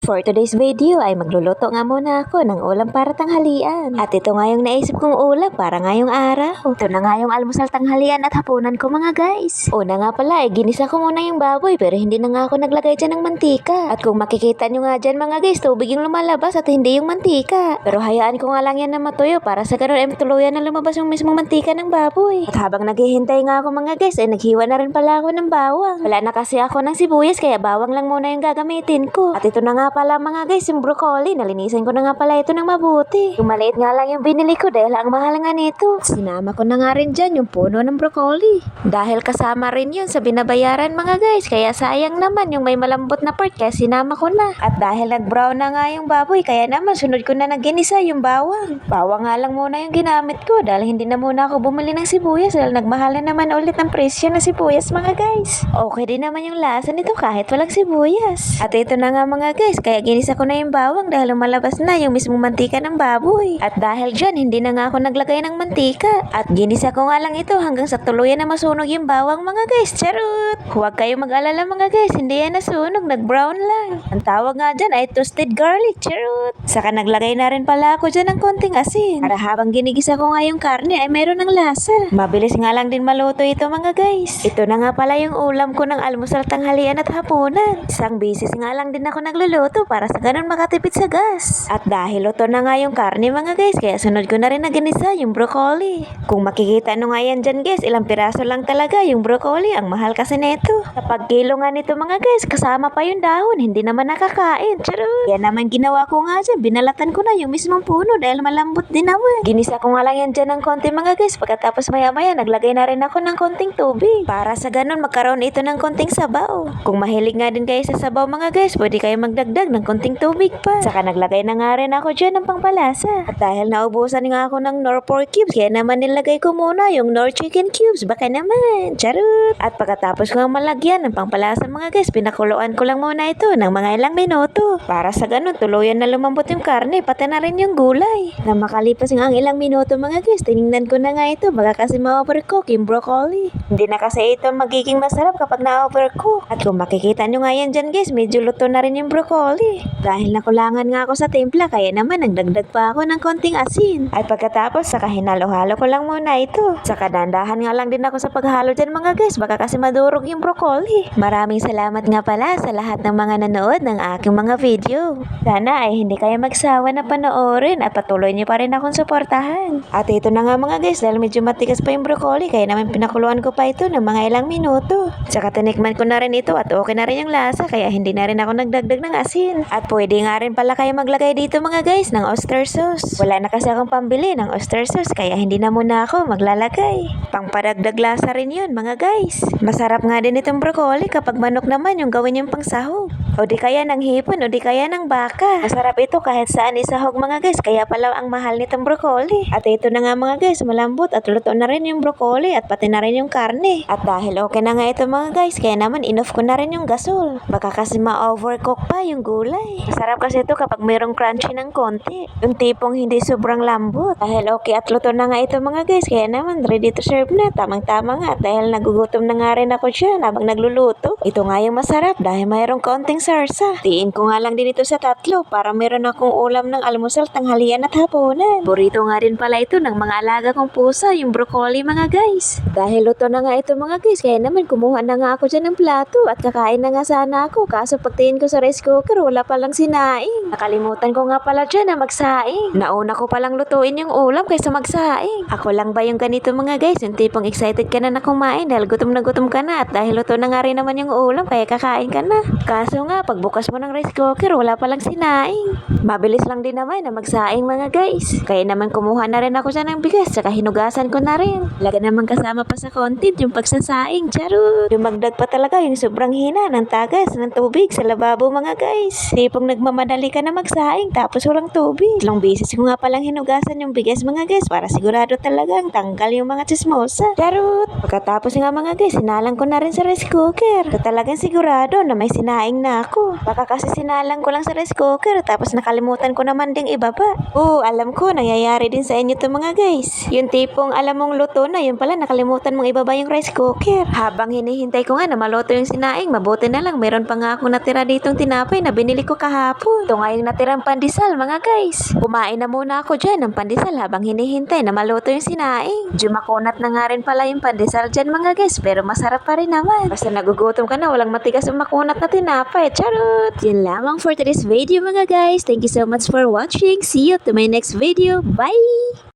For today's video ay magluluto nga muna ako ng ulam para tanghalian. At ito nga yung naisip kong ulam para ngayong araw. Ito na nga yung almusal tanghalian at hapunan ko mga guys. Una nga pala ay ginisa ko muna yung baboy pero hindi na nga ako naglagay dyan ng mantika. At kung makikita nyo nga dyan mga guys, tubig yung lumalabas at hindi yung mantika. Pero hayaan ko nga lang yan na matuyo para sa ganun ay tuluyan na lumabas yung mismong mantika ng baboy. At habang naghihintay nga ako mga guys ay naghiwa na rin pala ako ng bawang. Wala na kasi ako ng sibuyas kaya bawang lang muna yung gagamitin ko. At ito na nga pala mga guys, yung broccoli, nalinisan ko na nga pala ito ng mabuti. Yung maliit nga lang yung binili ko dahil ang mahal nga nito. Sinama ko na nga rin dyan yung puno ng broccoli. Dahil kasama rin yun sa binabayaran mga guys, kaya sayang naman yung may malambot na part kaya sinama ko na. At dahil nag-brown na nga yung baboy, kaya naman sunod ko na nagginisa yung bawang. Bawang nga lang muna yung ginamit ko dahil hindi na muna ako bumili ng sibuyas dahil nagmahal na naman ulit ang presyo ng sibuyas mga guys. Okay din naman yung lasa nito kahit walang sibuyas. At ito na nga mga guys, kaya ginisa ko na yung bawang dahil lumalabas na yung mismong mantika ng baboy. At dahil dyan, hindi na nga ako naglagay ng mantika. At ginisa ko nga lang ito hanggang sa tuluyan na masunog yung bawang mga guys. Charot! Huwag kayong mag-alala mga guys, hindi yan nasunog, nag-brown lang. Ang tawag nga dyan ay toasted garlic. Charot! Saka naglagay na rin pala ako dyan ng konting asin. Para habang ginigisa ko nga yung karne ay meron ng lasa. Mabilis nga lang din maluto ito mga guys. Ito na nga pala yung ulam ko ng almusal tanghalian at hapunan. Isang bisis nga lang din ako nagluluto para sa ganun makatipid sa gas. At dahil luto na nga yung karne mga guys, kaya sunod ko na rin na ginisa yung broccoli. Kung makikita nyo nga yan dyan guys, ilang piraso lang talaga yung broccoli. Ang mahal kasi neto. Kapag kilo nga nito mga guys, kasama pa yung dahon, hindi naman nakakain. Charot! Kaya naman ginawa ko nga dyan, binalatan ko na yung mismong puno dahil malambot din naman. Ginisa ko nga lang yan dyan ng konti mga guys, pagkatapos maya maya naglagay na rin ako ng konting tubig. Para sa ganun magkaroon ito ng konting sabaw. Kung mahilig nga din kayo sa sabaw mga guys, pwede kayo magdagdag ng konting tubig pa. Saka naglagay na nga rin ako dyan ng pangpalasa. At dahil naubusan nga ako ng Knorr pork cubes, kaya naman nilagay ko muna yung Knorr chicken cubes. Baka naman. Charot! At pagkatapos ko nga malagyan ng pangpalasa mga guys, pinakuluan ko lang muna ito ng mga ilang minuto. Para sa ganun, tuluyan na lumambot yung karne, pati na rin yung gulay. Na makalipas nga ang ilang minuto mga guys, tinignan ko na nga ito. Baka kasi ma-overcook yung broccoli. Hindi na kasi ito magiging masarap kapag na-overcook. At kung makikita nyo nga yan dyan guys, medyo luto na rin yung broccoli. Dahil nakulangan nga ako sa timpla, kaya naman nagdagdag pa ako ng konting asin. At pagkatapos, saka hinalo-halo ko lang muna ito. Saka dandahan nga lang din ako sa paghalo dyan mga guys, baka kasi madurog yung broccoli. Maraming salamat nga pala sa lahat ng mga nanood ng aking mga video. Sana ay hindi kayo magsawa na panoorin at patuloy niyo pa rin akong suportahan. At ito na nga mga guys, dahil medyo matigas pa yung broccoli, kaya naman pinakuluan ko pa ito ng mga ilang minuto. Saka tinikman ko na rin ito at okay na rin yung lasa, kaya hindi na rin ako nagdagdag ng asin. At pwede nga rin pala kayo maglagay dito mga guys ng oyster sauce. Wala na kasi akong pambili ng oyster sauce, kaya hindi na muna ako maglalagay. Pangpadagdag lasa rin yun mga guys. Masarap nga din itong broccoli kapag manok naman yung gawin yung pangsahog. O di kaya ng hipon o di kaya ng baka. Masarap ito kahit saan isahog mga guys, kaya pala ang mahal nitong broccoli. At ito na nga mga guys, malambot at luto na rin yung broccoli at pati na rin yung karne. At dahil okay na nga ito mga guys, kaya naman inoff ko na rin yung gasol. Baka kasi ma-overcook pa yung gulay. Masarap kasi ito kapag mayroong crunchy ng konti. Yung tipong hindi sobrang lambot. Dahil okay at luto na nga ito mga guys, kaya naman ready to serve na. Tamang-tama nga dahil nagugutom na nga rin ako dyan habang nagluluto. Ito nga yung masarap dahil mayroong konting sarsa. Tiin ko nga lang din ito sa tatlo para meron akong ulam ng almusal tanghalian at hapunan. Burrito nga din pala ito ng mga alaga kong pusa, yung broccoli mga guys. Dahil luto na nga ito mga guys, kaya naman kumuha na nga ako dyan ng plato at kakain na nga sana ako. Kaso pagtingin ko sa rice cooker, wala palang sinaing. Nakalimutan ko nga pala dyan na magsaing. Nauna ko palang lutuin yung ulam kaysa magsaing. Ako lang ba yung ganito mga guys, yung tipong excited ka na kumain dahil gutom ka na at dahil luto na nga rin naman yung ulam kaya kakain ka na. Kaso nga, pagbukas mo ng rice cooker, wala palang sinaing. Mabilis lang din naman na magsaing mga guys. Kaya naman kumuha na rin ako dyan ng bigas, saka hinugasan ko na rin. Laga naman kasama pa sa content yung pagsasaing. Charot! Dumagdag pa talaga yung sobrang hina ng tagas ng tubig sa lababo mga guys. Tipong nagmamadali ka na magsaing tapos walang tubig. Ilang beses ko nga palang hinugasan yung bigas mga guys para sigurado talagang tanggal yung mga chismosa. Charot! Pagkatapos nga mga guys, sinalang ko na rin sa rice cooker. So talagang sigurado na may sinaing na muna ako. Baka kasi sinalang ko lang sa rice cooker tapos nakalimutan ko naman ding ibaba. Alam ko, nangyayari din sa inyo to mga guys. Yung tipong alam mong luto na, yun pala nakalimutan mong ibaba yung rice cooker. Habang hinihintay ko nga na maluto yung sinaing, mabuti na lang meron pa nga akong natira ditong tinapay na binili ko kahapon. Ito nga yung natirang pandesal mga guys. Kumain na muna ako dyan ng pandesal habang hinihintay na maluto yung sinaing. Makunat na nga rin pala yung pandesal dyan mga guys, pero masarap pa rin naman. Basta nagugutom ka na, walang matigas yung makunat na tinapay. Charot! Yan lamang for today's video mga guys. Thank you so much for watching. See you to my next video. Bye!